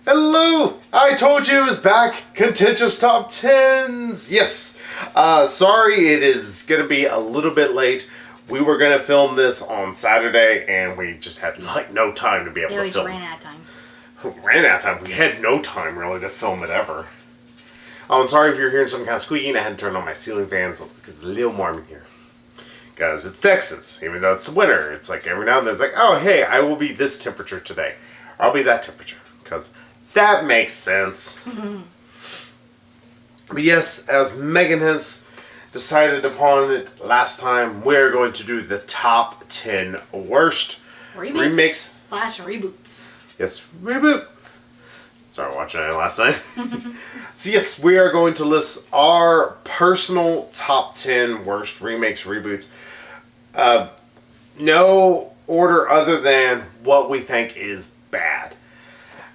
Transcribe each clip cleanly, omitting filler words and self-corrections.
Hello! I told you it was back. Contentious Top 10s. Yes. Sorry, it is going to be a little bit late. We were going to film this on Saturday, and we just had no time to be able to film. We ran out of time. Ran out of time. We had no time really to film it ever. I'm sorry if you're hearing some kind of squeaking. I had to turn on my ceiling fan so because it's a little warm in here. Because it's Texas, even though it's winter. It's like every now and then it's like, oh hey, I will be this temperature today. Or I'll be that temperature. Because that makes sense. But yes, as Megan has decided upon it last time, we're going to do the top 10 worst remakes / reboots. Yes, reboot. Started watching it last night. So yes, we are going to list our personal top 10 worst remakes, reboots. No order other than what we think is bad.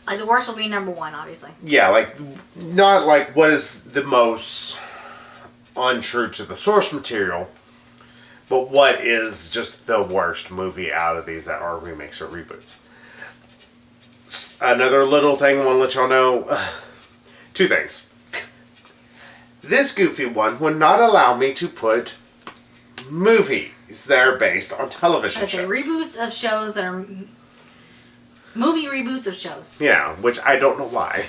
Like the worst will be number 1, obviously. Yeah, not what is the most untrue to the source material, but what is just the worst movie out of these that are remakes or reboots. Another little thing I want to let y'all know. 2 things. This goofy one would not allow me to put movies that are based on television shows. Reboots of shows that are... Movie reboots of shows. Yeah, which I don't know why.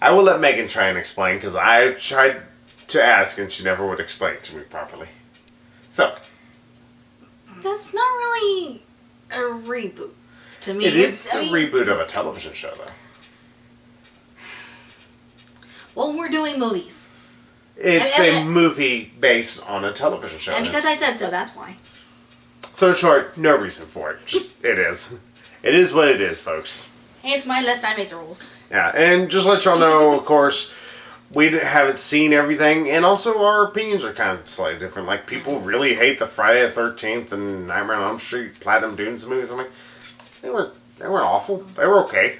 I will let Megan try and explain, because I tried to ask and she never would explain it to me properly. So. That's not really a reboot to me. It is a reboot of a television show, though. Well, we're doing movies. It's a movie based on a television show. And because I said so, that's why. So in short, no reason for it. Just, it is. It is what it is, folks. Hey, it's my list. I make the rules. Yeah, and just let y'all know, of course, we haven't seen everything, and also our opinions are kind of slightly different. Like, people really hate the Friday the 13th and Nightmare on Elm Street, Platinum Dunes movies. I'm like, they weren't awful. They were okay.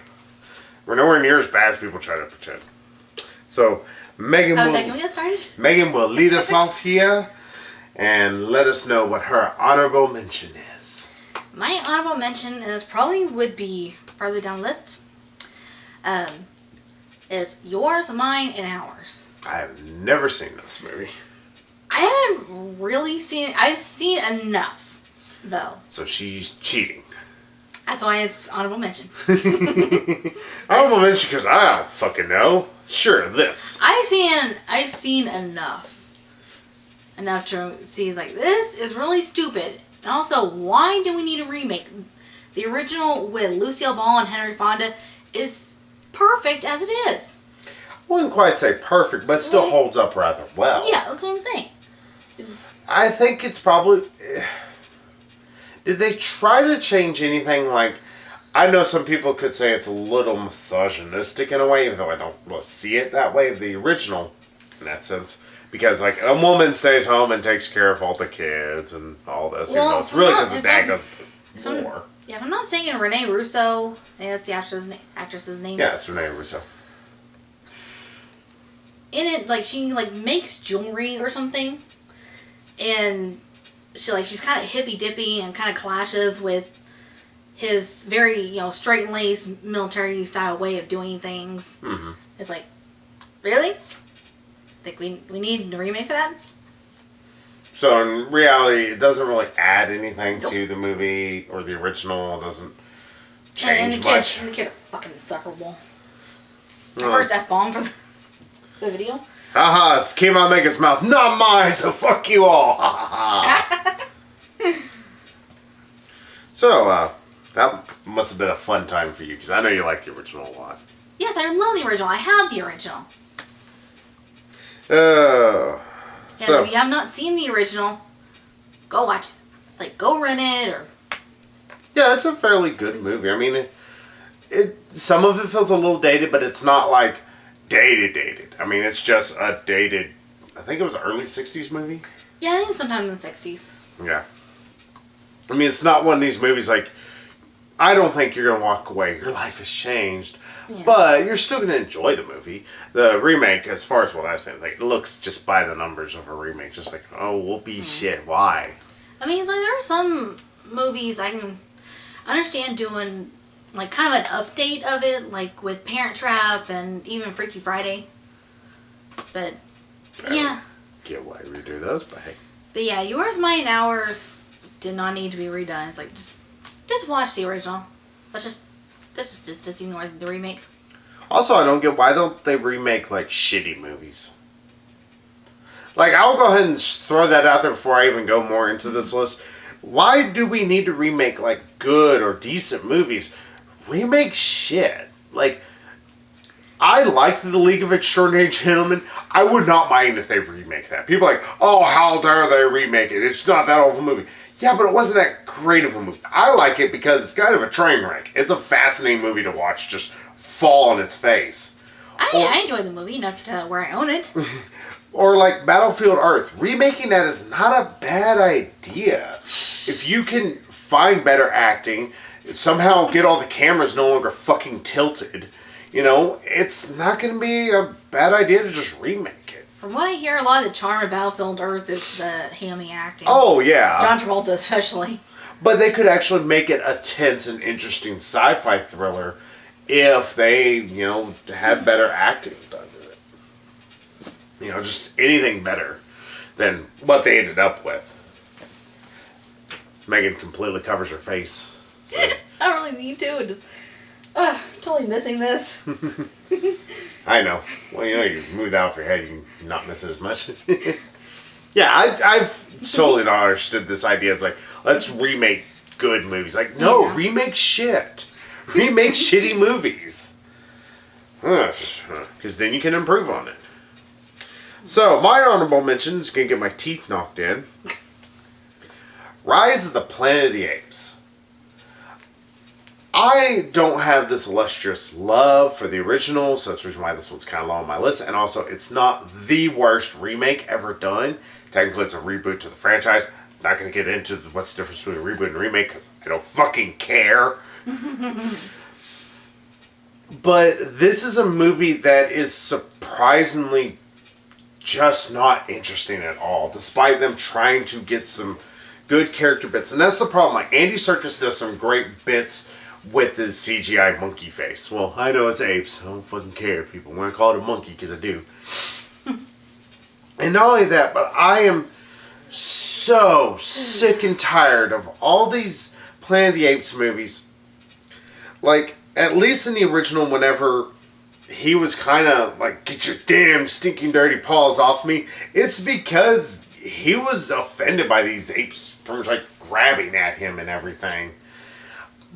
We're nowhere near as bad as people try to pretend. So, Megan can we get started? Megan will lead us off here and let us know what her honorable mention is. My honorable mention is probably would be farther down the list. Is Yours, Mine, and Ours. I have never seen this movie. I haven't really seen it. I've seen enough, though. So she's cheating. That's why it's honorable mention. Honorable mention because I don't fucking know. Sure, this. I've seen enough to see this is really stupid. And also, why do we need a remake? The original with Lucille Ball and Henry Fonda is perfect as it is. I wouldn't quite say perfect, but it still holds up rather well. Yeah, that's what I'm saying. I think it's probably... Did they try to change anything? I know some people could say it's a little misogynistic in a way, even though I don't really see it that way. The original, in that sense. Because, a woman stays home and takes care of all the kids and all this. Well, even though it's really because the dad goes to war. Yeah, if I'm not mistaken, Renee Russo. I think that's the actress's name. Yeah, it's Renee Russo. In it, she, makes jewelry or something. And she's kind of hippy-dippy and kind of clashes with his very, straight-laced military-style way of doing things. Mm-hmm. It's really? Think we need a remake for that? So in reality, it doesn't really add anything to the movie or the original. It doesn't change much. And the kid are fucking insufferable. My first F-bomb for the video. Haha, it came out of Megan's mouth. Not mine, so fuck you all. So, that must have been a fun time for you, because I know you like the original a lot. Yes, I love the original. I have the original. So if you have not seen the original, go watch it. Go rent it or... Yeah, it's a fairly good movie. I mean, some of it feels a little dated, but it's not dated. I mean, it's just a dated, I think it was an early 60s movie. Yeah, I think sometime in the 60s. Yeah. I mean, it's not one of these movies I don't think you're going to walk away. Your life has changed. Yeah. But you're still going to enjoy the movie. The remake, as far as what I've seen, it looks just by the numbers of a remake. Just whoopee shit. Why? I mean, there are some movies I can understand doing like kind of an update of it, like with Parent Trap and even Freaky Friday. But yeah, Get why we redo those, but hey. but yeah, Yours, Mine, Ours did not need to be redone. It's like just watch the original. Let's just ignore the remake. Also, I don't get why don't they remake like shitty movies. Like, I'll go ahead and throw that out there before I even go more into this list. Why do we need to remake like good or decent movies? Remake shit. Like, I like The League of Extraordinary Gentlemen. I would not mind if they remake that. People are like, oh, how dare they remake it? It's not that old of a movie. Yeah, but it wasn't that great of a movie. I like it because it's kind of a train wreck. It's a fascinating movie to watch just fall on its face. I enjoy the movie, not where I own it. Or like Battlefield Earth. Remaking that is not a bad idea. If you can find better acting, somehow get all the cameras no longer fucking tilted, you know, it's not going to be a bad idea to just remake it. From what I hear, a lot of the charm of Battlefield Earth is the hammy acting. Oh, yeah. John Travolta especially. But they could actually make it a tense and interesting sci-fi thriller if they, you know, had better acting done to it. You know, just anything better than what they ended up with. Megan completely covers her face. So. I don't really need to. Just, totally missing this. I know. Well, you know, you moved out of your head, you can not miss it as much. Yeah, I've totally not understood this idea. It's like, let's remake good movies. Like, no, Yeah. remake shit. Remake shitty movies. Because then you can improve on it. So, my honorable mention is going to get my teeth knocked in. Rise of the Planet of the Apes. I don't have this illustrious love for the original, so that's the reason why this one's kind of low on my list. And also, it's not the worst remake ever done. Technically, it's a reboot to the franchise. I'm not going to get into what's the difference between a reboot and a remake, because I don't fucking care. But this is a movie that is surprisingly just not interesting at all, despite them trying to get some good character bits. And that's the problem. Like, Andy Serkis does some great bits with his CGI monkey face. Well, I know it's apes. I don't fucking care. People want to call it a monkey because I do. And not only that, but I am so sick and tired of all these Planet of the Apes movies. Like, at least in the original, whenever he was kind of like, get your damn stinking dirty paws off me, it's because he was offended by these apes pretty much like grabbing at him and everything.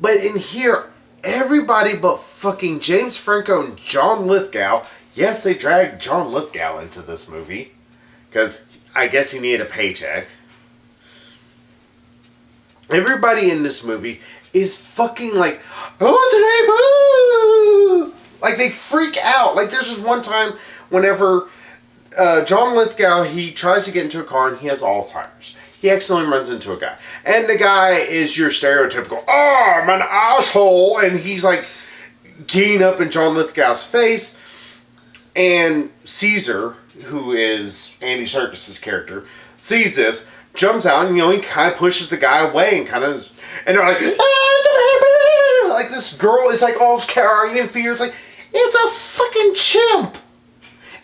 But in here, everybody but fucking James Franco and John Lithgow, yes, they dragged John Lithgow into this movie, because I guess he needed a paycheck. Everybody in this movie is fucking like, oh, today, boo! Like, they freak out. Like, there's this one time whenever John Lithgow, he tries to get into a car and he has Alzheimer's. He accidentally runs into a guy. And the guy is your stereotypical, oh, I'm an asshole. And he's like geeing up in John Lithgow's face. And Caesar, who is Andy Serkis' character, sees this, jumps out, and, you know, he kind of pushes the guy away and kind of, and they're like, ah, like, this girl is like all carrying in fear. It's like, it's a fucking chimp.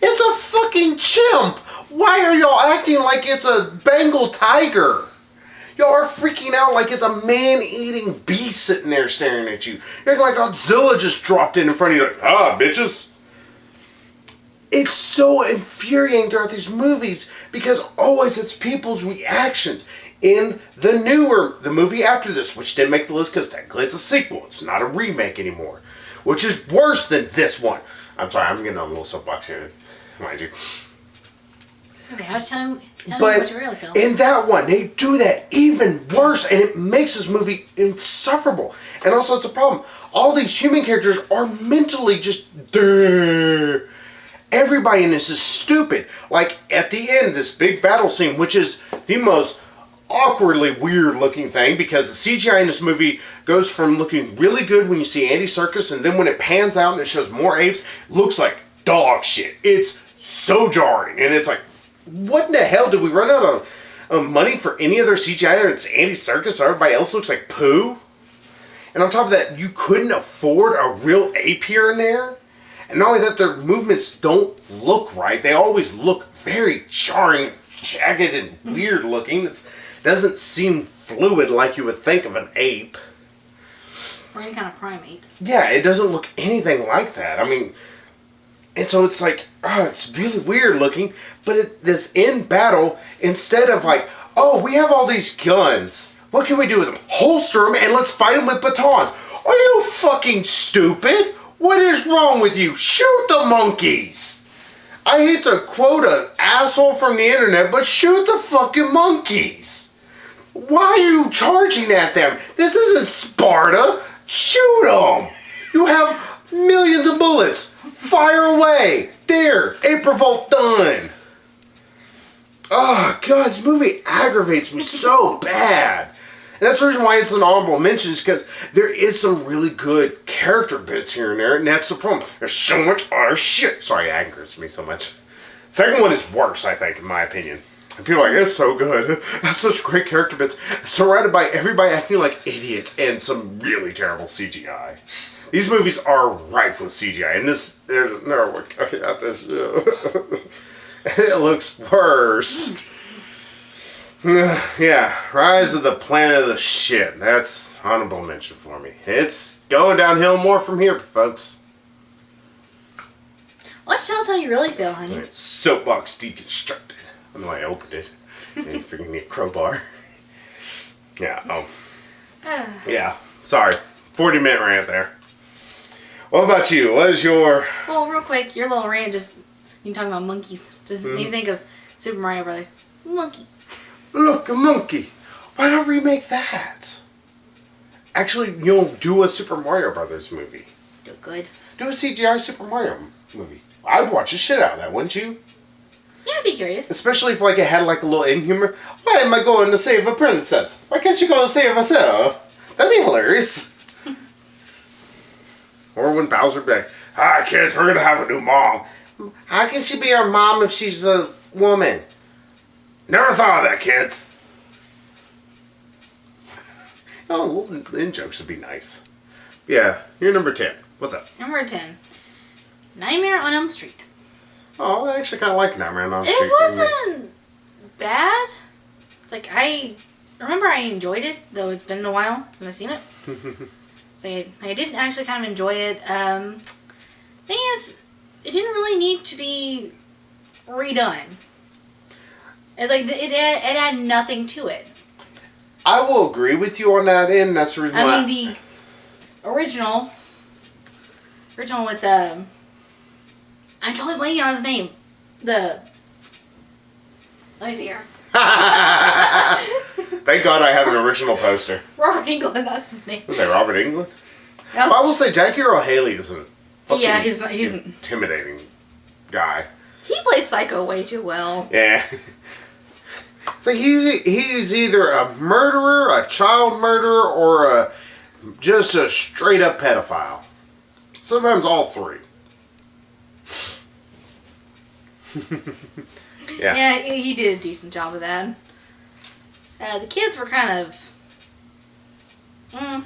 It's a fucking chimp. Why are y'all acting like it's a Bengal tiger? Y'all are freaking out like it's a man-eating beast sitting there staring at you. You're like Godzilla just dropped in front of you, like, ah, bitches. It's so infuriating throughout these movies because always it's people's reactions. In the movie after this, which didn't make the list because technically it's a sequel. It's not a remake anymore. Which is worse than this one. I'm sorry, I'm getting on a little soapbox here. Mind you. Okay, tell me what you really feel. In that one, they do that even worse, and it makes this movie insufferable. And also, it's a problem. All these human characters are mentally just... Duh. Everybody in this is stupid. Like, at the end, this big battle scene, which is the most awkwardly weird looking thing, because the CGI in this movie goes from looking really good when you see Andy Serkis, and then when it pans out and it shows more apes, it looks like dog shit. It's so jarring, and it's like, what in the hell? Did we run out of money for any other CGI? It's Andy Serkis, or everybody else looks like poo? And on top of that, you couldn't afford a real ape here and there. And not only that, their movements don't look right. They always look very jarring, jagged, and weird looking. It doesn't seem fluid like you would think of an ape. Or any kind of primate. Yeah, it doesn't look anything like that. I mean, and so it's like, oh, it's really weird looking. But this end battle, instead of like, oh, we have all these guns. What can we do with them? Holster them and let's fight them with batons. Are you fucking stupid? What is wrong with you? Shoot the monkeys! I hate to quote an asshole from the internet, but shoot the fucking monkeys! Why are you charging at them? This isn't Sparta! Shoot them! You have millions of bullets! Fire away! There! April Vault done! Oh god, this movie aggravates me so bad! And that's the reason why it's an honorable mention, is because there is some really good character bits here and there, and that's the problem. There's so much other shit. Sorry, it angers me so much. Second one is worse, I think, in my opinion. And people are like, it's so good. That's such great character bits. Surrounded by everybody acting like idiots and some really terrible CGI. These movies are rife with CGI, and there's no one coming out this show. It looks worse. Yeah, Rise of the Planet of the Shit. That's honorable mention for me. It's going downhill more from here, folks. Why don't you tell us how you really feel, honey? Right, soapbox deconstructed. I know I opened it. And freaking need a crowbar. Yeah, yeah, sorry. 40-minute rant there. What about you? What is your... Well, real quick, your little rant just... You talking about monkeys. Just made me think of Super Mario Brothers. Monkey. Look, a monkey. Why not remake that? Actually, do a Super Mario Brothers movie. Do good. Do a CGI Super Mario movie. I'd watch the shit out of that, wouldn't you? Yeah, I'd be curious. Especially if it had a little in-humor. Why am I going to save a princess? Why can't you go and save herself? That'd be hilarious. Or when Bowser be like, hi kids, we're gonna have a new mom. How can she be our mom if she's a woman? Never thought of that, kids. Little in-jokes would be nice. Yeah, you're number 10. What's up? Number 10. Nightmare on Elm Street. Oh, I actually kind of like Nightmare on Elm Street. It wasn't bad. I remember I enjoyed it, though it's been a while since I've seen it. I did actually kind of enjoy it. Thing is, it didn't really need to be redone. It's it had nothing to it. I will agree with you on that end. That's the reason why. I mean, the original with I'm totally blanking on his name. Let me see here. Thank God I have an original poster. Robert Englund, that's his name. Was that Robert Englund? Well, I will say Jackie Earle Haley is a fucking he's intimidating guy. He plays Psycho way too well. Yeah. So he's either a murderer, a child murderer, or just a straight up pedophile. Sometimes all three. Yeah. Yeah, he did a decent job of that. The kids were kind of not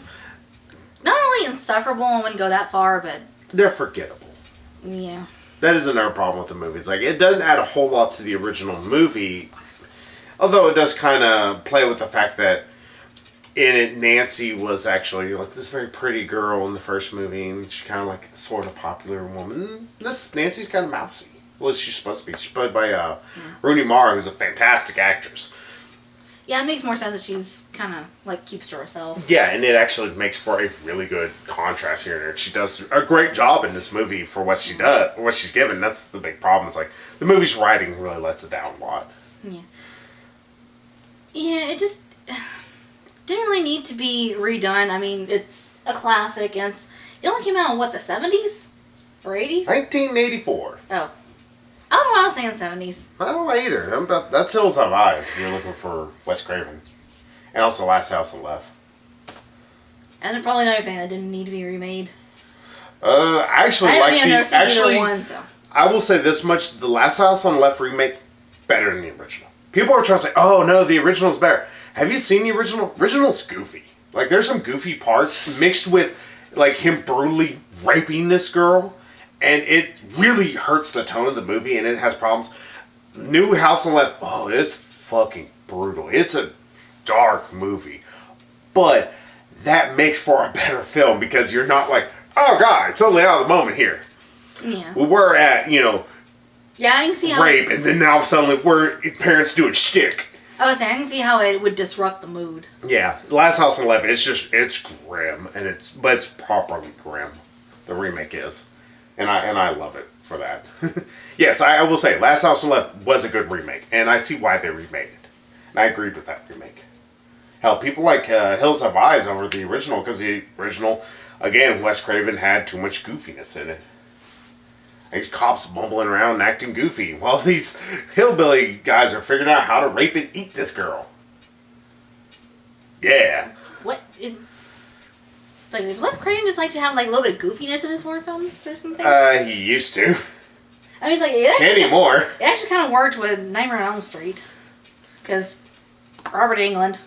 really insufferable. I wouldn't go that far, but They're forgettable. Yeah. That is another problem with the movie. It's it doesn't add a whole lot to the original movie. Although it does kind of play with the fact that in it, Nancy was actually this very pretty girl in the first movie, and she's kind of a sort of popular woman. This Nancy's kind of mousy. Well, she's supposed to be. She's played by Rooney Mara, who's a fantastic actress. Yeah, it makes more sense that she's kind of keeps to herself. Yeah, and it actually makes for a really good contrast here and there. She does a great job in this movie for what she does, what she's given. That's the big problem. It's the movie's writing really lets it down a lot. Yeah. Yeah, it just didn't really need to be redone. I mean, it's a classic, and it only came out in, the 70s? Or 80s? 1984. Oh. I don't know why I was saying 70s. I don't know either. That's Hills Have Eyes if you're looking for Wes Craven. And also Last House on the Left. And probably another thing that didn't need to be remade. I actually like I've never seen either one, so. I will say this much. The Last House on the Left remake, better than the original. People are trying to say, oh no, the original's better. Have you seen the original? Original's goofy. Like, there's some goofy parts mixed with, like, him brutally raping this girl. And it really hurts the tone of the movie, and it has problems. New House on Left, oh, it's fucking brutal. It's a dark movie. But that makes for a better film because you're not like, oh, God, it's only out of the moment here. Yeah. We're at, Yeah, I can see how... rape, and then now suddenly we're parents doing shtick. I was saying, I can see how it would disrupt the mood. Yeah, Last House on Left, it's grim, but it's properly grim. The remake is, and I love it for that. Yes, I will say, Last House on Left was a good remake, and I see why they remade it, and I agreed with that remake. Hell, people like Hills Have Eyes over the original because the original, again, Wes Craven had too much goofiness in it. These cops bumbling around and acting goofy while these hillbilly guys are figuring out how to rape and eat this girl. Yeah. What? Does Wes Craven just like to have like a little bit of goofiness in his horror films or something? He used to. I mean, it's like it actually, Can't anymore. It actually kind of worked with Nightmare on Elm Street, because Robert Englund.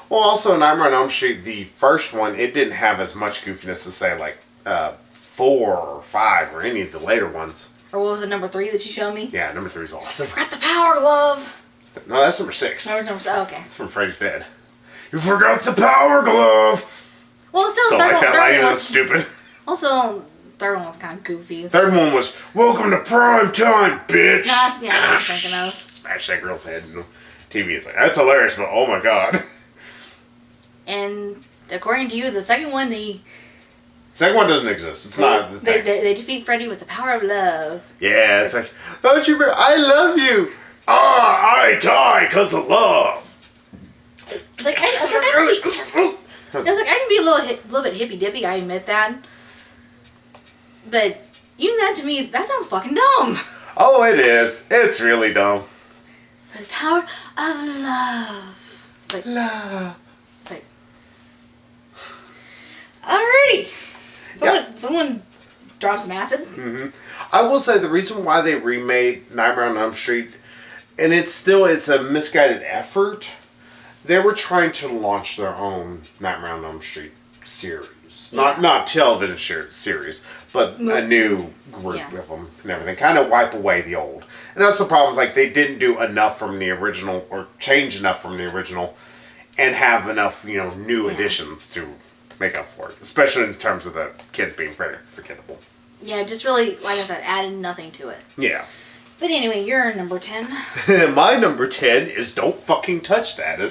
Well, also Nightmare on Elm Street, the first one, it didn't have as much goofiness as say like 4 or 5 or any of the later ones. Or what was it, number 3 that you showed me? Yeah, number 3 is awesome. Forgot the power glove. No, that's number 6. Oh, okay. It's from Freddy's Dead. You forgot the power glove. Well, still, So third like one, that third line one was was stupid. also third one was kind of goofy. Third one was welcome to prime time, bitch. Nah, yeah, I was thinking of. Smash that girl's head in the TV. It's like that's hilarious, but oh my god. And according to you, the second one, Second one doesn't exist. It's not the thing. they defeat Freddy with the power of love. Yeah, it's like, don't you? I love you. Ah, I die because of love. It's like I can be a little bit hippy dippy. I admit that, but even that to me, that sounds fucking dumb. Oh, it is. It's really dumb. The power of love. It's like Love. It's like, alrighty. Someone dropped some acid. Mm-hmm. I will say the reason why they remade Nightmare on Elm Street, and it's a misguided effort. They were trying to launch their own Nightmare on Elm Street series, not television series, but a new group of them and everything. Kind of wipe away the old, and that's the problem. Is like they didn't do enough from the original or change enough from the original, and have enough new additions to make up for it, especially in terms of the kids being very forgettable. Yeah, just really, like I said, added nothing to it. Yeah. But anyway, you're number 10. My number 10 is Don't Fucking Touch That,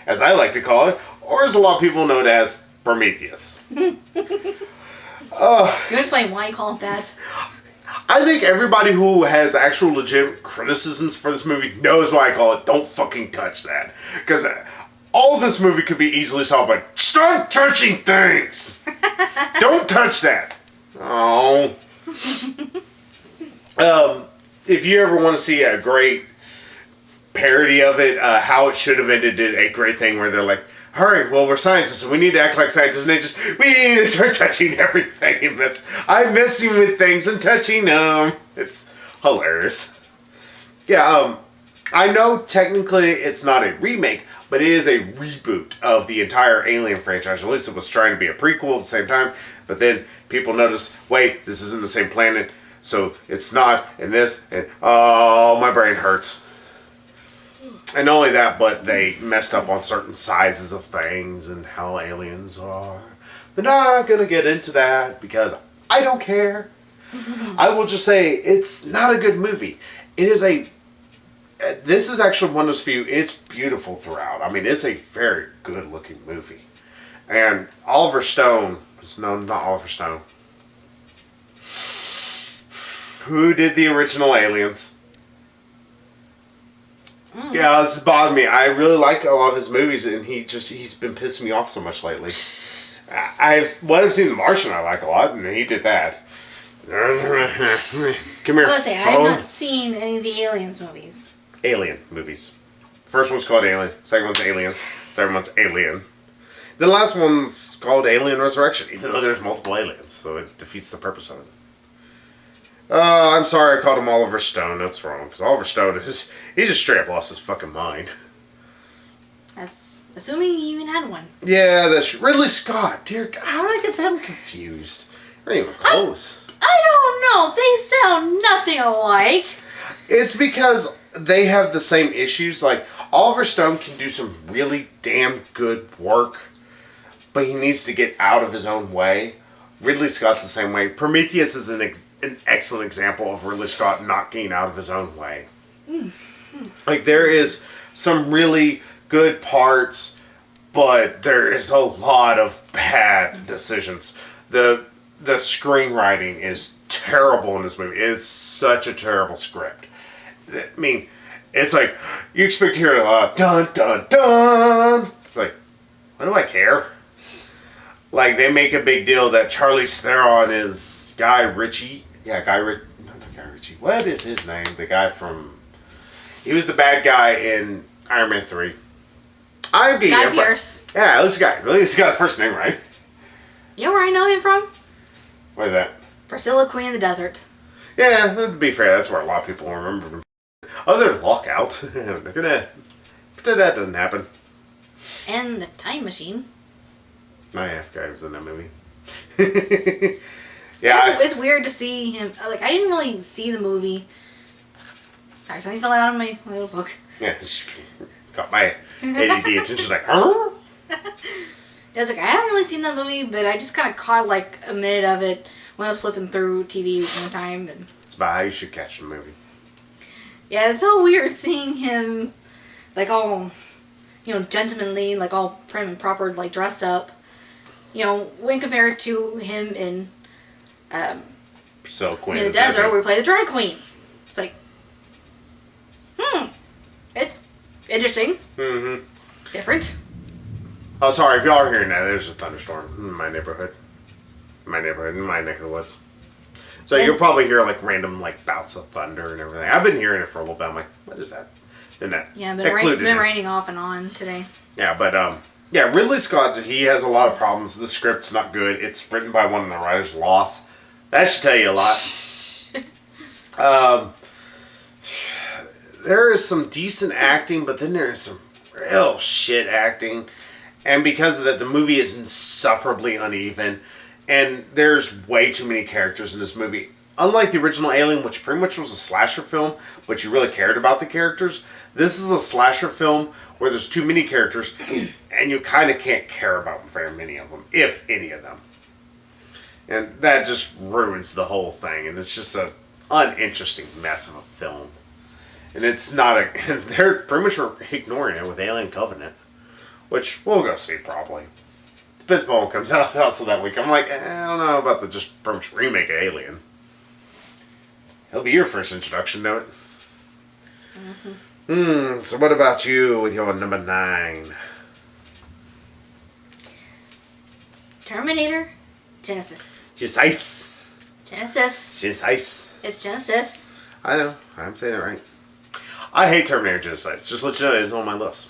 as I like to call it, or as a lot of people know it as, Prometheus. You want to explain why you call it that? I think everybody who has actual legitimate criticisms for this movie knows why I call it Don't Fucking Touch That. Because all of this movie could be easily solved by, stop touching things! Don't touch that! Oh. If you ever want to see a great parody of it, How It Should Have Ended did a great thing where they're like, hurry, well, we're scientists and we need to act like scientists, and we need to start touching everything. I'm messing with things and touching them. It's hilarious. Yeah, I know technically it's not a remake, but it is a reboot of the entire Alien franchise. At least it was trying to be a prequel at the same time, but then people noticed, wait, this isn't the same planet. So it's not in this, and oh, my brain hurts. And not only that, but they messed up on certain sizes of things and how aliens are. But not gonna get into that because I don't care. I will just say it's not a good movie. It is this is actually one of those few, it's beautiful throughout. I mean, it's a very good looking movie. And Oliver Stone, no, not Oliver Stone. Who did the original Aliens? Yeah, this bothered me. I really like a lot of his movies, and he's been pissing me off so much lately. I've seen The Martian I like a lot, and he did that. Come here, I have not seen any of the Aliens movies. Alien movies. First one's called Alien. Second one's Aliens. Third one's Alien. The last one's called Alien Resurrection, even though there's multiple aliens, so it defeats the purpose of it. I'm sorry I called him Oliver Stone. That's wrong, because Oliver Stone he just straight up lost his fucking mind. Assuming he even had one. Yeah, that's Ridley Scott. Dear God, how did I get them confused? They're not even close. I don't know. They sound nothing alike. It's because they have the same issues. Like, Oliver Stone can do some really damn good work, but he needs to get out of his own way. Ridley Scott's the same way. Prometheus is an excellent example of Ridley Scott not getting out of his own way. Like, there is some really good parts, but there is a lot of bad decisions. The screenwriting is terrible in this movie. It is such a terrible script. I mean, it's like, you expect to hear a dun dun dun. It's like, why do I care? Like, they make a big deal that Charlize Theron is Guy Ritchie. Yeah, not Guy Ritchie. What is his name? The guy from... He was the bad guy in Iron Man 3. Guy Pearce. Yeah, at least he got the first name right. You know where I know him from? What is that? Priscilla, Queen of the Desert. Yeah, to be fair, that's where a lot of people remember him. Other than Lockout. They're gonna pretend that doesn't happen. And The Time Machine. My half guy was in that movie. It's weird to see him. Like, I didn't really see the movie. Sorry, something fell out of my little book. Yeah, just got my ADD attention. Like, huh? I was like, I haven't really seen that movie, but I just kind of caught like a minute of it when I was flipping through TV one time. And it's about how you should catch the movie. yeah, it's so weird seeing him like all, gentlemanly, like all prim and proper, like dressed up. When compared to him in Queen in the Desert, where we play the drag queen. It's like, it's interesting. Mm-hmm. Different. Oh, sorry, if y'all are hearing that, there's a thunderstorm in my neighborhood. In my neck of the woods. So you'll probably hear like random like bouts of thunder and everything. I've been hearing it for a little bit. I'm like, what is that? And that been raining off and on today. Yeah, but Ridley Scott, he has a lot of problems. The script's not good. It's written by one of the writers, Loss. That should tell you a lot. There is some decent acting, but then there is some real shit acting. And because of that, the movie is insufferably uneven. And there's way too many characters in this movie. Unlike the original Alien, which pretty much was a slasher film, but you really cared about the characters, this is a slasher film where there's too many characters, and you kind of can't care about very many of them, if any of them. And that just ruins the whole thing, and it's just an uninteresting mess of a film. And it's not and they're pretty much ignoring it with Alien Covenant, which we'll go see probably. This bone comes out also that week. I'm like, I don't know about the just remake of Alien. It'll be your first introduction to it. Mm-hmm. So what about you with your number 9? Terminator Genesis. Genesis. It's Genesis. I know. I'm saying it right. I hate Terminator Genesis. Just let you know it's on my list.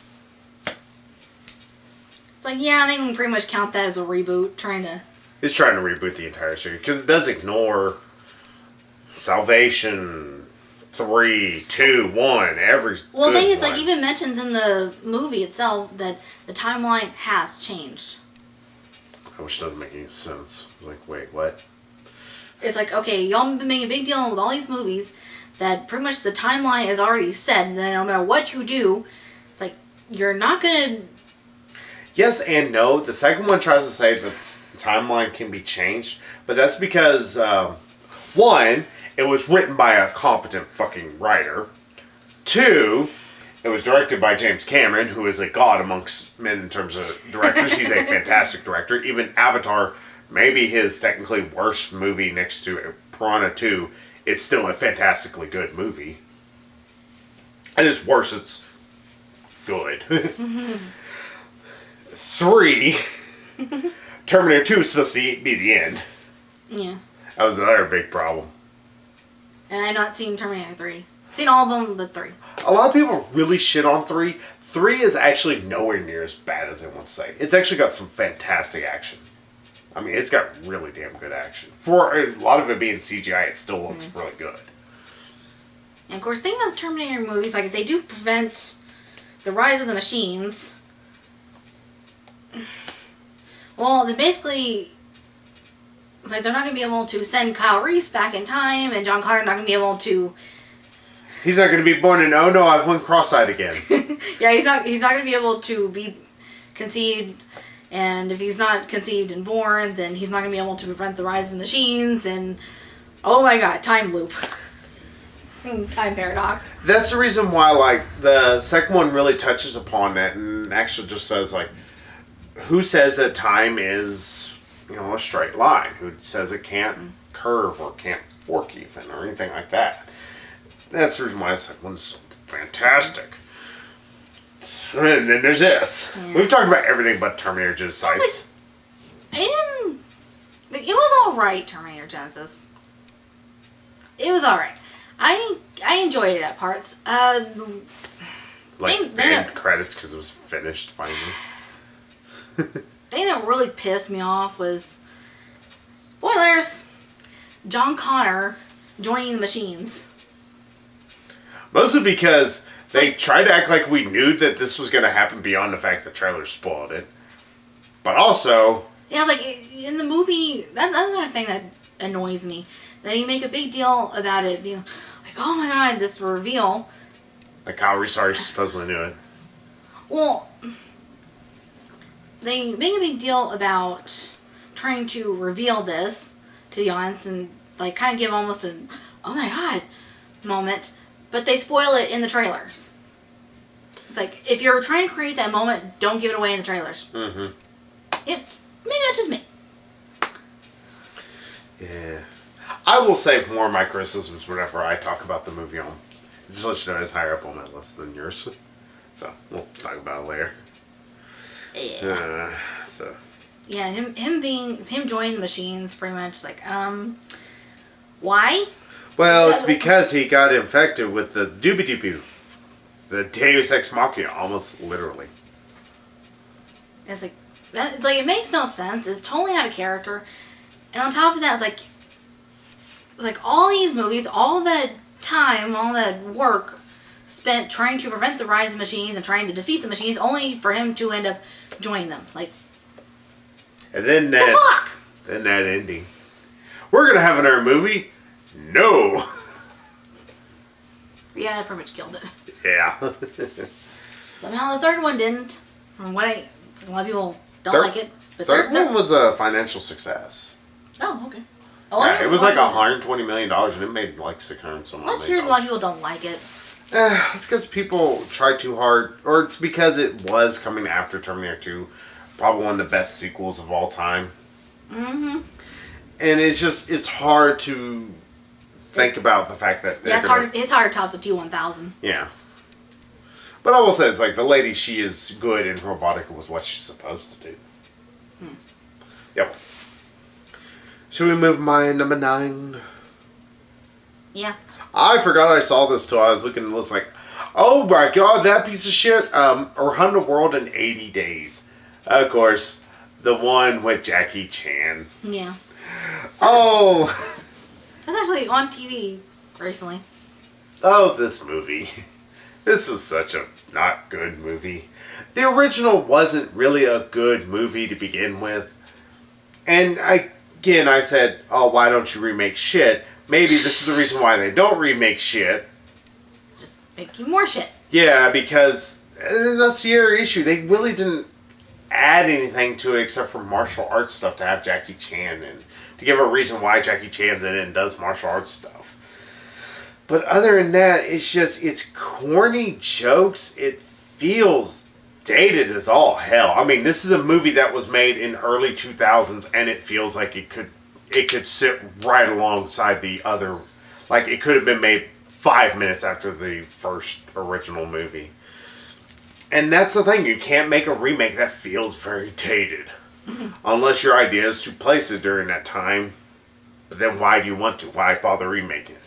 It's like, yeah, I think we can pretty much count that as a reboot. It's trying to reboot the entire series. Because it does ignore Salvation, 3, 2, 1, every Well, the thing is, one. like, even mentions in the movie itself that the timeline has changed. Which doesn't make any sense. Like, wait, what? It's like, okay, y'all have been making a big deal with all these movies that pretty much the timeline is already set, and then no matter what you do, it's like, you're not gonna... Yes and no. The second one tries to say that the timeline can be changed, but that's because, one, it was written by a competent fucking writer. 2, it was directed by James Cameron, who is a god amongst men in terms of directors. He's a fantastic director. Even Avatar, maybe his technically worst movie next to Piranha 2, it's still a fantastically good movie. And it's worse, it's good. 3, Terminator 2 is supposed to be the end. Yeah. That was another big problem. And I've not seen Terminator 3. I've seen all of them but 3. A lot of people really shit on 3. 3 is actually nowhere near as bad as they want to say. It's actually got some fantastic action. I mean, it's got really damn good action. For a lot of it being CGI, it still looks really good. And of course, the thing about the Terminator movies, like, if they do prevent the rise of the machines, Well, they basically, it's like they're not going to be able to send Kyle Reese back in time, and John Connor's not going to be able to. He's not going to be born in, oh no, I've went cross-eyed again. Yeah, he's not going to be able to be conceived, and if he's not conceived and born, then he's not going to be able to prevent the rise of the machines, and oh my god, time loop. Time paradox. That's the reason why, like, the second one really touches upon that and actually just says, like, who says that time is, a straight line? Who says it can't curve or can't fork even or anything like that? That's the reason why the second one's so fantastic. And then there's this. Yeah. We've talked about everything but Terminator Genesis. It was alright, Terminator Genesis. It was alright. I enjoyed it at parts. Like, end credits because it was finished finally. The thing that really pissed me off was, spoilers, John Connor joining the machines. Mostly because they tried to act like we knew that this was going to happen beyond the fact that the trailer spoiled it. But also... Yeah, like, in the movie, that's another thing that annoys me. That you make a big deal about it being like, oh my god, this reveal. Like Kyle Reese supposedly knew it. Well, they make a big deal about trying to reveal this to the audience and, like, kind of give almost an, oh my god moment. But they spoil it in the trailers. It's like, if you're trying to create that moment, don't give it away in the trailers. Mm-hmm. Maybe that's just me. Yeah. I will save more of my criticisms whenever I talk about the movie on. Just to let you know, it's higher up on my list than yours. So, we'll talk about it later. Yeah. Yeah, him joining the machines pretty much like, why? Well, it's because he got infected with the doobie-doobie. The Deus Ex Machina, almost literally. It's like, it makes no sense. It's totally out of character. And on top of that, it's like all these movies, all that time, all that work spent trying to prevent the rise of machines and trying to defeat the machines, only for him to end up joining them. Like, and then that, the fuck? Then that ending. We're gonna have another movie. No. Yeah, that pretty much killed it. Yeah. Somehow the third one didn't. From what a lot of people don't like it. But third one was a financial success. Oh, okay. Yeah, it was like $120 million and it made like $600 some. Let's hear a lot of people don't like it. It's because people try too hard, or it's because it was coming after Terminator 2, probably one of the best sequels of all time. Mm-hmm. And it's hard to think about the fact that it's hard to top the T-1000. Yeah. But I will say, it's like the lady, she is good and robotic with what she's supposed to do. Yep. Should we move my number 9? Yeah. I forgot I saw this till I was looking at the list like, oh my god, that piece of shit. Around the World in 80 Days. Of course, the one with Jackie Chan. Yeah. Oh. That's actually on TV recently. Oh, this movie. This was such a not good movie. The original wasn't really a good movie to begin with. And I said, oh, why don't you remake shit? Maybe this is the reason why they don't remake shit. Just making more shit. Yeah, because that's your issue. They really didn't add anything to it except for martial arts stuff to have Jackie Chan and to give a reason why Jackie Chan's in it and does martial arts stuff. But other than that, it's corny jokes. It feels dated as all hell. I mean, this is a movie that was made in early 2000s and it feels like it could sit right alongside the other. Like, it could have been made 5 minutes after the first original movie. And that's the thing. You can't make a remake that feels very dated. Mm-hmm. Unless your idea is to place it during that time. But then why do you want to? Why bother remaking it?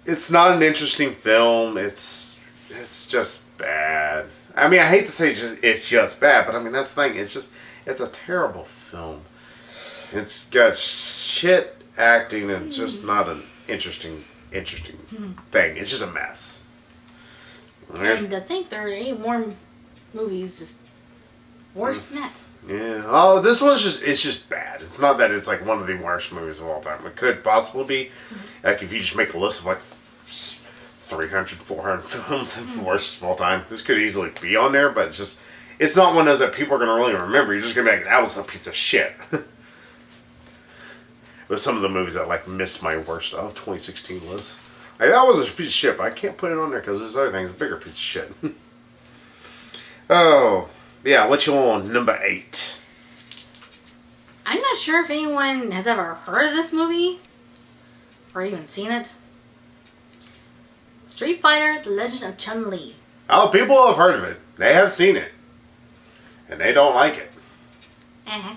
It's not an interesting film. It's just bad. I mean, I hate to say it's just bad, but I mean, that's the thing. It's a terrible film. It's got shit acting and it's just not an interesting thing. It's just a mess. And I think there are 8 more movies just Worse than that. Yeah. Oh, this one's it's just bad. It's not that it's like one of the worst movies of all time. It could possibly be. Like if you just make a list of like 300, 400 films of the worst of all time, this could easily be on there, but it's not one of those that people are going to really remember. You're just going to be like, that was a piece of shit. With some of the movies that like missed my worst of 2016 list. Like, that was a piece of shit, but I can't put it on there because there's other things, a bigger piece of shit. Oh, yeah, what you on number 8? I'm not sure if anyone has ever heard of this movie or even seen it. Street Fighter: The Legend of Chun-Li. Oh, people have heard of it. They have seen it. And they don't like it. Uh-huh.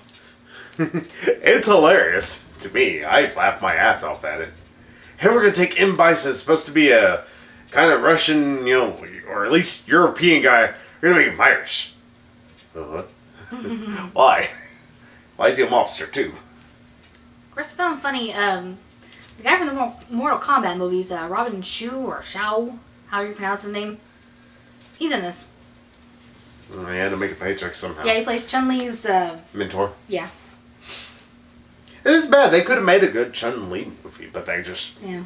It's hilarious to me. I laugh my ass off at it. Hey, we're going to take M. Bison. It's supposed to be a kind of Russian, or at least European guy. We're going to make him Irish. Uh-huh. Why? Why is he a mobster, too? Of course, I found funny, the guy from the Mortal Kombat movies, Robin Shu, or Shao, how you pronounce his name, he's in this. Oh, he had to make a paycheck somehow. Yeah, he plays Chun-Li's, mentor. Yeah. It is bad. They could have made a good Chun-Li movie, but they just... Yeah.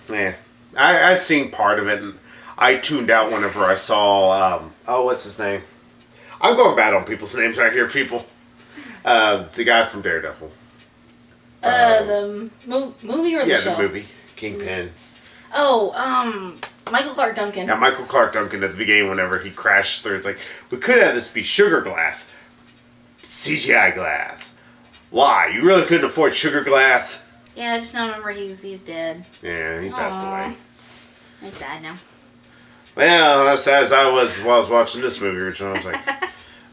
Yeah. I've seen part of it, and I tuned out whenever I saw, what's his name? I'm going bad on people's names right here, people. The guy from Daredevil. The movie or the show? Yeah, the movie. Kingpin. Oh, Michael Clark Duncan. Yeah, Michael Clark Duncan at the beginning, whenever he crashes through, it's like, we could have this be sugar glass. CGI glass. Why? You really couldn't afford sugar glass? Yeah, I just now remember he's dead. Yeah, he passed away. I'm sad now. Well, as sad as I was while I was watching this movie, which I was like,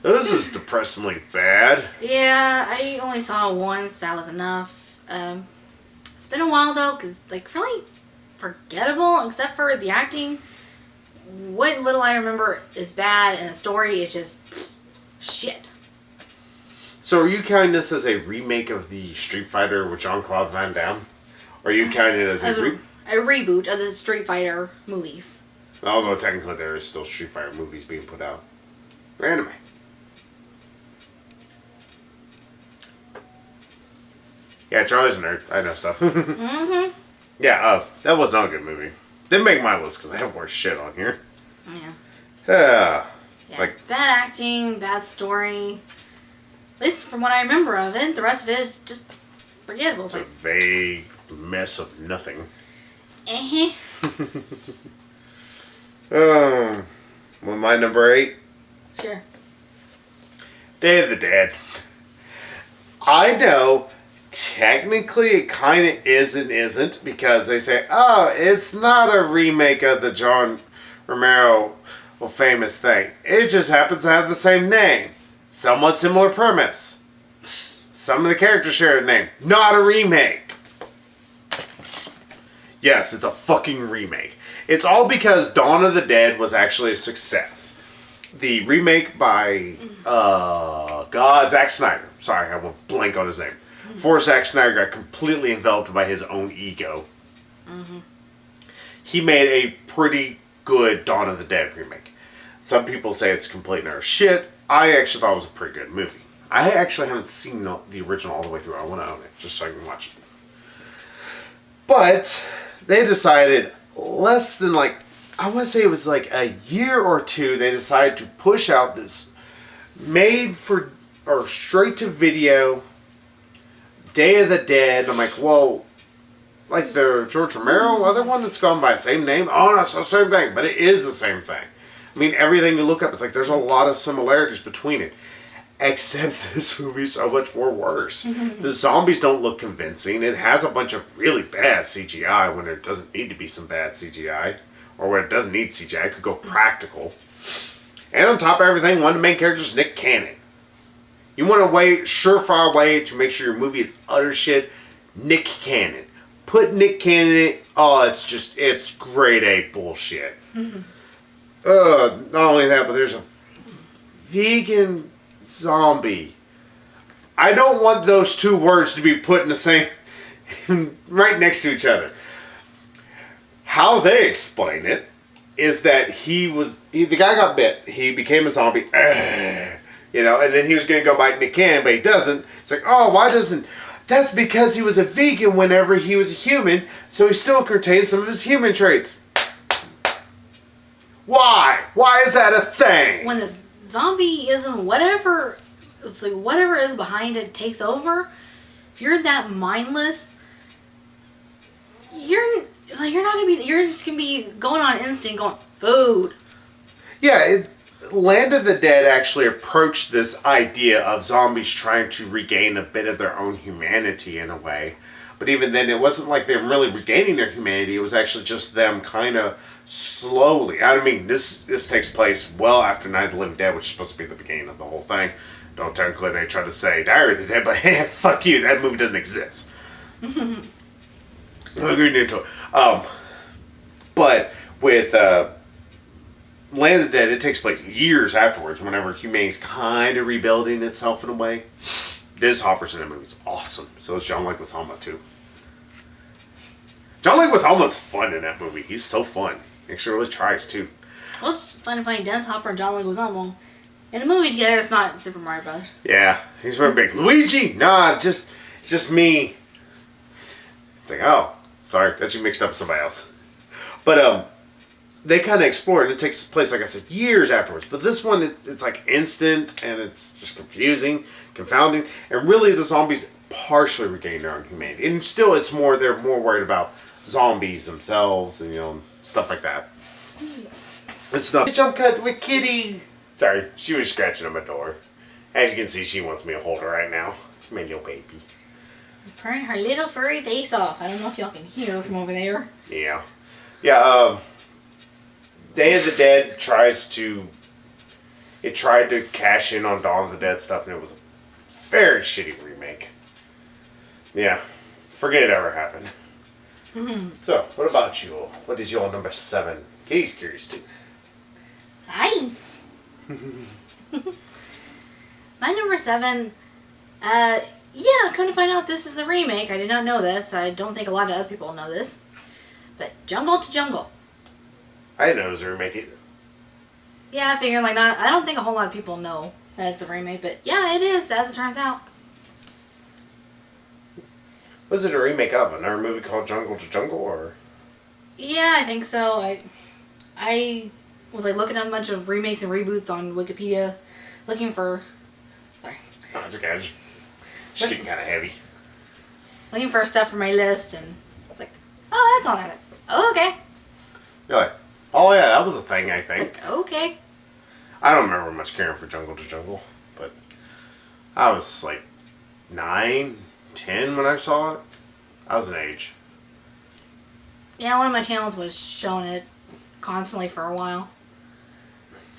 this is depressingly bad. Yeah, I only saw it once. That was enough. It's been a while, though, because, like, really forgettable, except for the acting. What little I remember is bad, and the story is just shit. So are you counting this as a remake of the Street Fighter with Jean-Claude Van Damme? Or are you counting it as a reboot of the Street Fighter movies? Although technically there is still Street Fighter movies being put out. They're anime. Yeah, Charlie's a nerd. I know stuff. Mm-hmm. Yeah, that was not a good movie. Didn't make my list because I have worse shit on here. Yeah. Yeah. Like, bad acting, bad story. At least from what I remember of it, the rest of it is just forgettable. It's a vague mess of nothing. Well, my number 8. Sure. Day of the Dead. I know, technically it kind of is and isn't, because they say, oh, it's not a remake of the John Romero famous thing. It just happens to have the same name. Somewhat similar premise. Some of the characters share a name. Not a remake. Yes, it's a fucking remake. It's all because Dawn of the Dead was actually a success. The remake by, Zack Snyder. Sorry, I went blank on his name. Before Zack Snyder got completely enveloped by his own ego. Mm-hmm. He made a pretty good Dawn of the Dead remake. Some people say it's complete and utter shit. I actually thought it was a pretty good movie. I actually haven't seen the original all the way through. I want to own it, just so I can watch it. But they decided less than I want to say it was like a year or two, they decided to push out this straight to video Day of the Dead. I'm like, whoa, like the George Romero other one that's gone by the same name? Oh, no, it's the same thing, but it is the same thing. I mean, everything you look up, it's like there's a lot of similarities between it. Except this movie's so much more worse. The zombies don't look convincing. It has a bunch of really bad CGI when there doesn't need to be some bad CGI. Or when it doesn't need CGI, it could go practical. And on top of everything, one of the main characters is Nick Cannon. You want a surefire way to make sure your movie is utter shit? Nick Cannon. Put Nick Cannon in it. Oh, it's grade A bullshit. Not only that, but there's a vegan zombie. I don't want those two words to be put in the same, right next to each other. How they explain it is that the guy got bit. He became a zombie. You know, and then he was going to go bite Nick Cannon, but he doesn't. It's like, oh, why doesn't... That's because he was a vegan whenever he was a human, so he still retains some of his human traits. Why? Why is that a thing? When this zombieism, whatever is behind it takes over, if you're that mindless, you're just gonna be going on instinct, going food. Yeah, Land of the Dead actually approached this idea of zombies trying to regain a bit of their own humanity in a way. But even then, it wasn't like they were really regaining their humanity. It was actually just them kind of slowly. I mean, this takes place well after Night of the Living Dead, which is supposed to be the beginning of the whole thing. Though technically they try to say Diary of the Dead, but fuck you, that movie doesn't exist. We're getting into it. But with Land of the Dead, it takes place years afterwards, whenever humanity's kind of rebuilding itself in a way. Dennis Hopper's in that movie. It's awesome. So is John Leguizamo too. John Leguizamo's fun in that movie. He's so fun. He actually really tries too. Well, it's fun to find Dennis Hopper and John Leguizamo in a movie together. It's not Super Mario Brothers. Yeah, he's very big. Luigi? Nah, it's just me. It's like, oh, sorry, got you mixed up with somebody else. But they kind of explore, and it takes place, like I said, years afterwards. But this one, it's like instant, and it's just confusing, confounding, and really the zombies partially regain their own humanity. And still, they're more worried about zombies themselves, and stuff like that. It's not jump cut with Kitty. Sorry, she was scratching on my door. As you can see, she wants me to hold her right now. My little baby. Purring her little furry face off. I don't know if y'all can hear from over there. Yeah. Yeah, Day of the Dead tried to cash in on Dawn of the Dead stuff, and it was a very shitty remake. Yeah. Forget it ever happened. So, what about you? What is your number 7? Katie's curious too. Hi. My number 7, come to find out this is a remake. I did not know this. I don't think a lot of other people know this. But Jungle to Jungle. I didn't know it was a remake either. Yeah, I figured I don't think a whole lot of people know that it's a remake, but yeah, it is, as it turns out. Was it a remake of another movie called Jungle to Jungle, or? Yeah, I think so. I was looking at a bunch of remakes and reboots on Wikipedia, looking for. Sorry. Oh, it's okay. Just getting kind of heavy. Looking for stuff for my list, and it's like, oh, that's on there. Oh, okay. You're like, oh yeah, that was a thing, I think. Okay. I don't remember much caring for Jungle to Jungle, but I was 9, 10 when I saw it. I was an age. Yeah, one of my channels was showing it constantly for a while.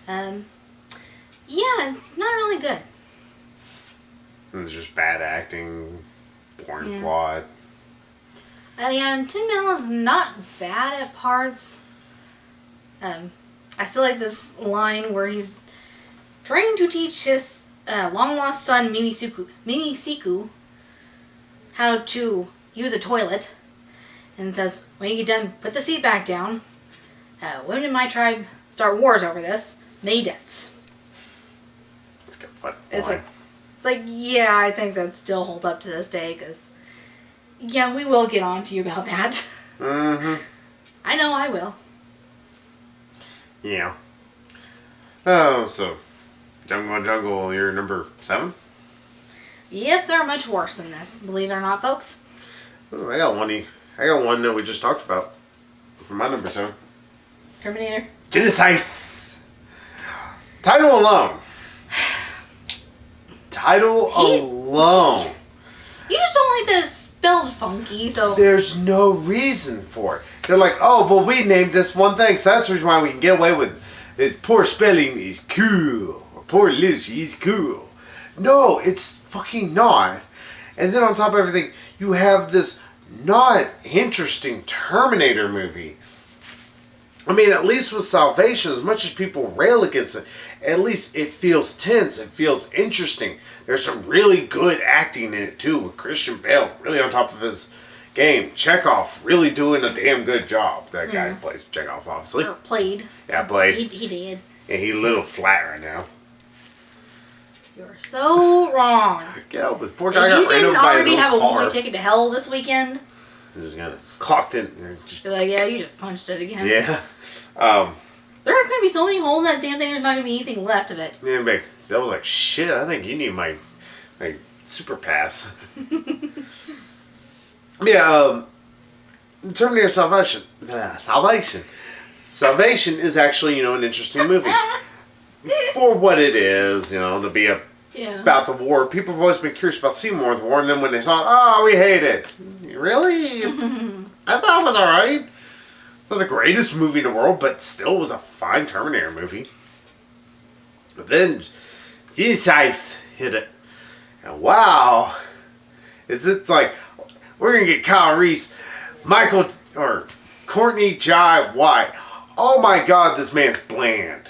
Yeah, it's not really good. And it's just bad acting, boring plot. Yeah, Tim Allen's not bad at parts. I still like this line where he's trying to teach his long-lost son, Mimisiku, how to use a toilet. And says, when you get done, put the seat back down. Women in my tribe start wars over this. Maydets. It's kind of fun. It's like, yeah, I think that still holds up to this day, because, yeah, we will get on to you about that. Mm-hmm. I know I will. Yeah. Oh, so Jungle Jungle, you're number 7? Yep, they're much worse than this. Believe it or not, folks. Oh, I got one that we just talked about for my number 7. Terminator. Genesis. Title alone. Alone. You just don't like that it's spelled funky, so... There's no reason for it. They're like, oh, well, we named this one thing, so that's the reason why we can get away with it. Poor spelling is cool. Or poor Lucy is cool. No, it's fucking not. And then on top of everything, you have this not interesting Terminator movie. I mean, at least with Salvation, as much as people rail against it, at least it feels tense. It feels interesting. There's some really good acting in it, too, with Christian Bale really on top of his Game, Chekhov, really doing a damn good job. That guy who plays Chekhov, obviously. Or played. Yeah, played. He did. And he's a little flat right now. You're so wrong. Get out with poor guy If you got ran didn't over by his already own have a car. one-way ticket to hell this weekend, He just kind of clocked in. Just, you're like, yeah, you just punched it again. yeah. There are going to be so many holes in that damn thing, there's not going to be anything left of it. Yeah, but that was like, shit, I think you need my super pass. Yeah, Terminator Salvation. Salvation is actually, an interesting movie. For what it is, to be about the war. People have always been curious about seeing more of the war, and then when they saw it, oh, we hate it. Really? I thought it was alright. Not the greatest movie in the world, but still was a fine Terminator movie. But then, Jesus hit it. And wow. It's like, we're going to get Kyle Reese, Courtney Jai White. Oh my God, this man's bland.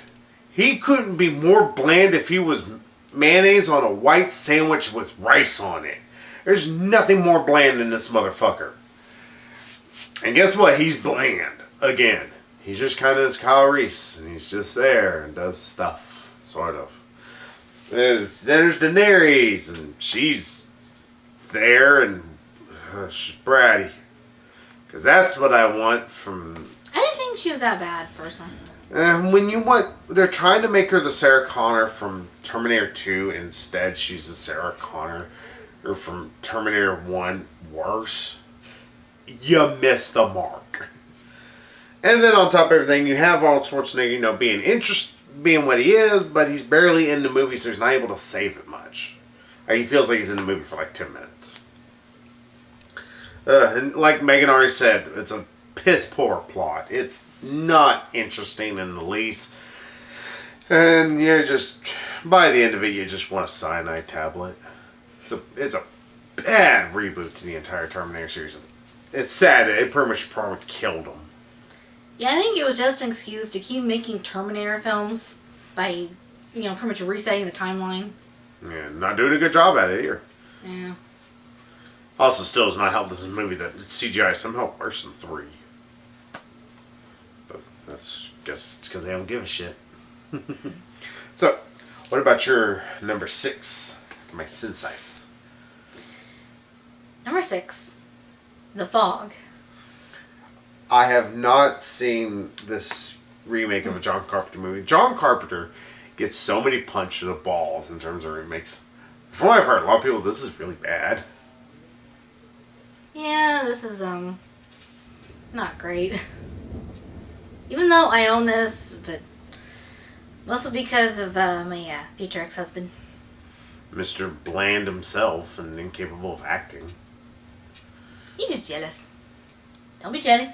He couldn't be more bland if he was mayonnaise on a white sandwich with rice on it. There's nothing more bland than this motherfucker. And guess what? He's bland. Again. He's just kind of this Kyle Reese. And he's just there and does stuff. Sort of. There's Daenerys. And she's there and she's bratty. Because that's what I want from... I didn't think she was that bad, personally. They're trying to make her the Sarah Connor from Terminator 2. Instead, she's the Sarah Connor or from Terminator 1. Worse. You missed the mark. And then on top of everything, you have Arnold Schwarzenegger, being what he is, but he's barely in the movie, so he's not able to save it much. He feels like he's in the movie for like 10 minutes. And like Megan already said, it's a piss poor plot. It's not interesting in the least. And by the end of it, you just want a cyanide tablet. It's a bad reboot to the entire Terminator series. It's sad. It pretty much probably killed them. Yeah, I think it was just an excuse to keep making Terminator films by, pretty much resetting the timeline. Yeah, not doing a good job at it either. Yeah. Also, still does not help this movie that CGI is somehow worse than 3. But guess it's because they don't give a shit. So, what about your number 6? My Synthesize. Number 6. The Fog. I have not seen this remake of a John Carpenter movie. John Carpenter gets so many punch to the balls in terms of remakes. From what I've heard, a lot of people, this is really bad. Yeah, this is, not great. Even though I own this, but mostly because of, my, future ex-husband. Mr. Bland himself and incapable of acting. You're just jealous. Don't be jelly.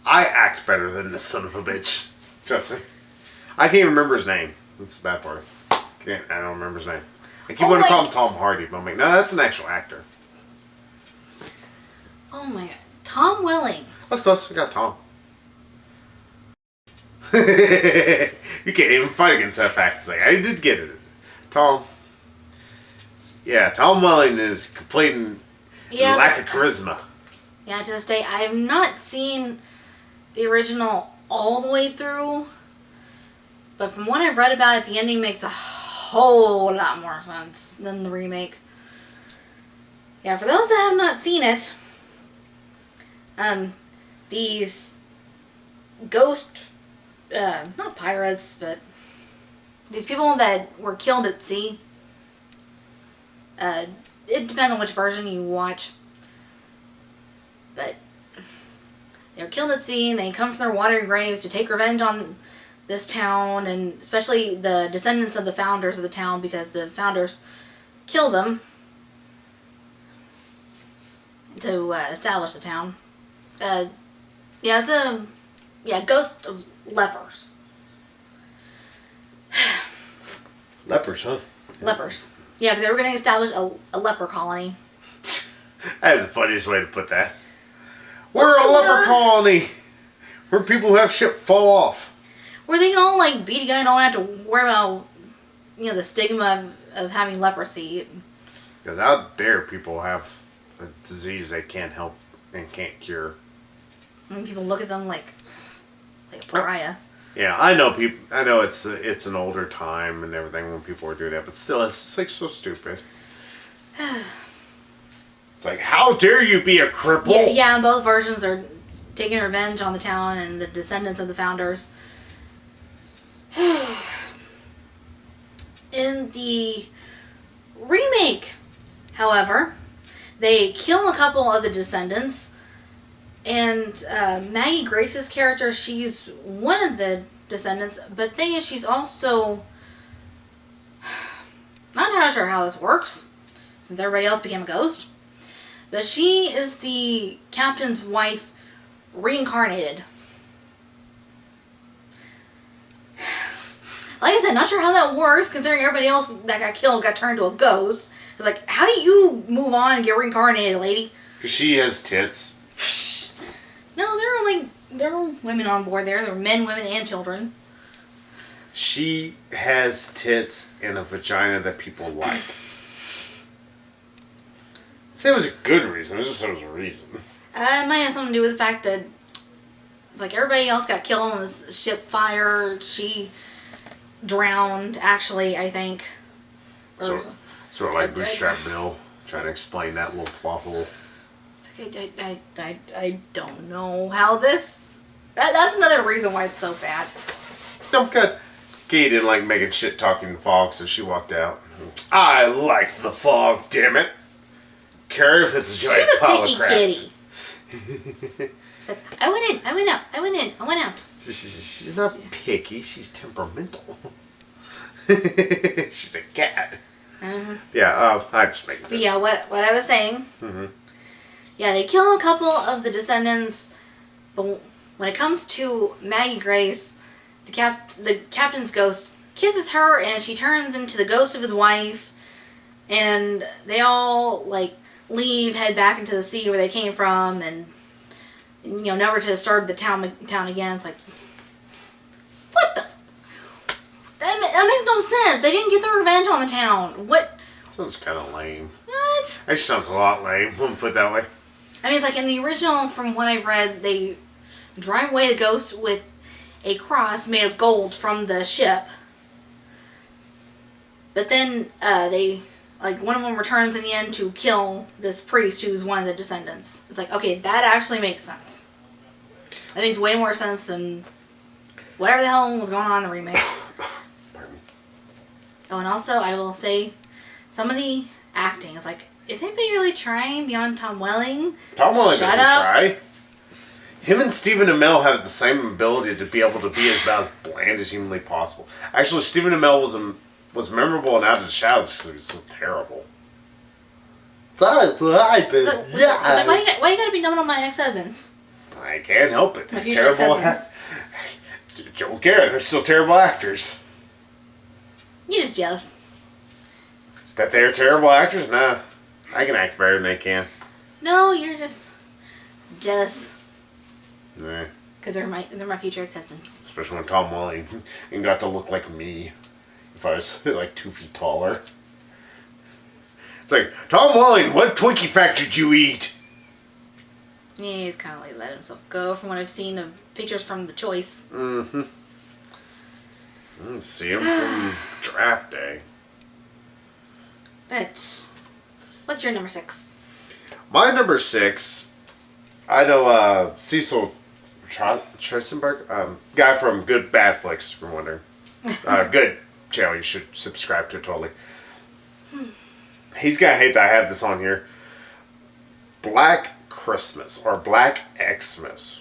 I act better than this son of a bitch. Trust me. I can't even remember his name. That's the bad part. I don't remember his name. I keep wanting to call him Tom Hardy, but I'm like, no, that's an actual actor. Oh my God. Tom Welling. That's close. I got Tom. You can't even fight against that fact. It's like, I did get it. Tom. Yeah, Tom Welling is completing lack of charisma. Yeah, to this day, I have not seen the original all the way through. But from what I've read about it, the ending makes a whole lot more sense than the remake. Yeah, for those that have not seen it, these ghost, not pirates, but these people that were killed at sea, it depends on which version you watch, but they were killed at sea and they come from their watery graves to take revenge on this town, and especially the descendants of the founders of the town, because the founders killed them to establish the town. It's a ghost of lepers. Lepers, huh? Lepers. Yeah, because they were going to establish a leper colony. That is the funniest way to put that. We're a leper colony. We're people who have shit fall off. Where they can all beat a guy and don't have to worry about, the stigma of having leprosy. Because how dare people have a disease they can't help and can't cure. And people look at them like a pariah. Yeah, I know people. I know it's an older time and everything when people were doing that, but still, it's like so stupid. It's like, how dare you be a cripple? Yeah, and both versions are taking revenge on the town and the descendants of the founders. In the remake, however, they kill a couple of the descendants, and Maggie Grace's character, she's one of the descendants, but the thing is, she's also not entirely sure how this works, since everybody else became a ghost, but she is the captain's wife reincarnated. Like I said, not sure how that works, considering everybody else that got killed got turned to a ghost. It's like, how do you move on and get reincarnated, lady? Because she has tits. No, there are women on board there. There are men, women, and children. She has tits and a vagina that people like. Say it was a good reason. I just said it was a reason. It might have something to do with the fact that it's like everybody else got killed on this ship fire. She drowned, actually, I think. Sort of like Bootstrap Bill, trying to explain that little plot hole. It's like, I don't know how this... That's another reason why it's so bad. Oh, good. Kay didn't like making shit talking in fog, so she walked out. I like the fog, damn it. Care if it's a giant pile of crap. She's a picky kitty. She's like, I went in, I went out, I went in, I went out. She's not picky, she's temperamental. She's a cat. Mm-hmm. Yeah, I'm just making it. But yeah, what I was saying. Mm-hmm. Yeah, they kill a couple of the descendants, but when it comes to Maggie Grace, the captain's ghost kisses her, and she turns into the ghost of his wife, and they all like leave, head back into the sea where they came from, and never to disturb the town again. It's like, what the? That makes no sense. They didn't get the revenge on the town. What? Sounds kind of lame. What? That sounds a lot lame. We'll put it that way. I mean, it's like in the original, from what I've read, they drive away the ghost with a cross made of gold from the ship. But then one of them returns in the end to kill this priest who's one of the descendants. It's like, okay, that actually makes sense. That makes way more sense than whatever the hell was going on in the remake. Oh, and also, I will say, some of the acting is like, is anybody really trying beyond Tom Welling? Tom Welling doesn't try. Him and Stephen Amell have the same ability to be able to be about as bland as humanly possible. Actually, Stephen Amell was memorable and out of the shadows because he was so terrible. That's right, baby. Yeah. Like, why you gotta be dumping on my ex-husbands? I can't help it. My They're future terrible. ex-husbands. Don't care. They're still terrible actors. You're just jealous. That they're terrible actors? Nah. I can act better than they can. No, you're just jealous. Nah. Because they're my future ex-husbands. Especially when Tom Welling and got to look like me. If I was like 2 feet taller. It's like, Tom Welling, what Twinkie factory did you eat? Yeah, he's kind of like let himself go from what I've seen of pictures from The Choice. Mm-hmm. See him from draft day. But, what's your number 6? My number 6, I know Cecil Tresenberg, guy from Good Bad Flicks, if you're wondering. Good channel, you should subscribe to totally. He's gonna hate that I have this on here. Black Christmas, or Black Xmas.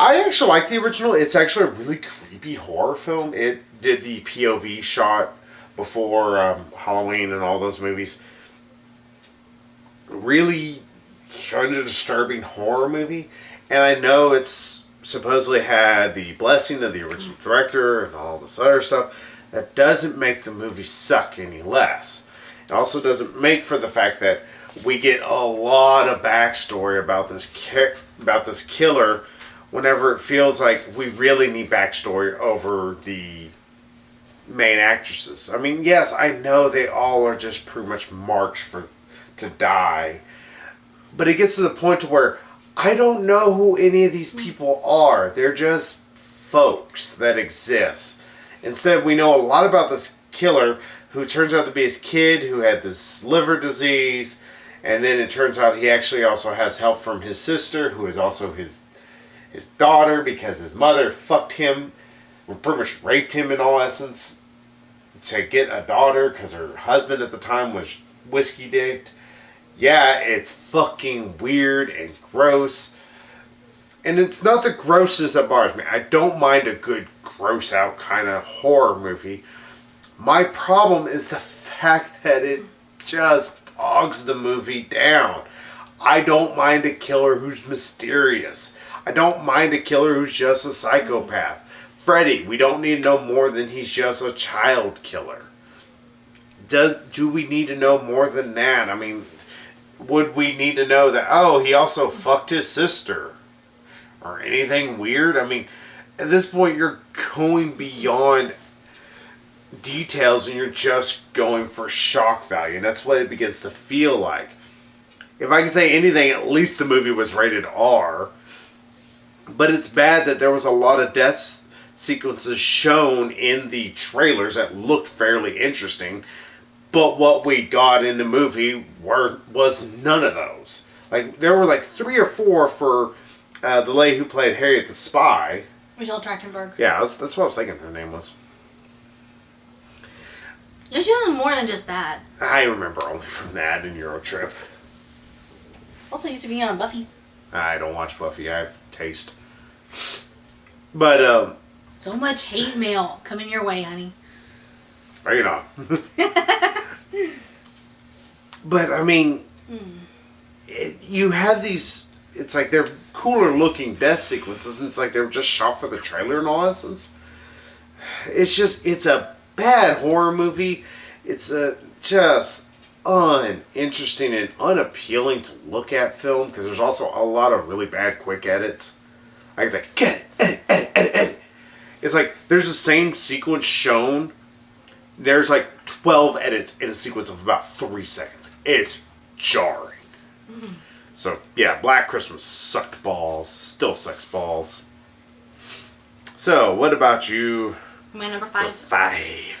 I actually like the original. It's actually a really creepy horror film. It did the POV shot before Halloween and all those movies. Really kind of disturbing horror movie. And I know it's supposedly had the blessing of the original director and all this other stuff. That doesn't make the movie suck any less. It also doesn't make for the fact that we get a lot of backstory about this killer whenever it feels like we really need backstory over the main actresses. I mean, yes, I know they all are just pretty much marked for to die. But it gets to the point to where I don't know who any of these people are. They're just folks that exist. Instead, we know a lot about this killer who turns out to be his kid who had this liver disease. And then it turns out he actually also has help from his sister, who is also his daughter, because his mother fucked him, or pretty much raped him in all essence, to get a daughter because her husband at the time was whiskey dicked. Yeah, it's fucking weird and gross. And it's not the grossness that bothers me. I don't mind a good gross out kind of horror movie. My problem is the fact that it just bogs the movie down. I don't mind a killer who's mysterious. I don't mind a killer who's just a psychopath. Freddy, we don't need to know more than he's just a child killer. Do we need to know more than that? I mean, would we need to know that, oh, he also fucked his sister? Or anything weird? I mean, at this point, you're going beyond details and you're just going for shock value. And that's what it begins to feel like. If I can say anything, at least the movie was rated R. But it's bad that there was a lot of death sequences shown in the trailers that looked fairly interesting. But what we got in the movie was none of those. Like, there were like 3 or 4 for the lady who played Harriet the Spy. Michelle Trachtenberg. Yeah, that's what I was thinking her name was. Yeah, she was more than just that. I remember only from that and Eurotrip. Also used to be on Buffy. I don't watch Buffy. I have taste. But, So much hate mail coming your way, honey. bring it on. But, I mean, you have these, it's like they're cooler looking death sequences, and it's like they were just shot for the trailer in all essence. It's a bad horror movie. It's a just uninteresting and unappealing to look at film, because there's also a lot of really bad quick edits. Like, it's like, get it, edit. It's like, there's the same sequence shown. There's like 12 edits in a sequence of about 3 seconds. It's jarring. So, yeah, Black Christmas sucked balls. Still sucks balls. So, what about you? My number For 5. 5.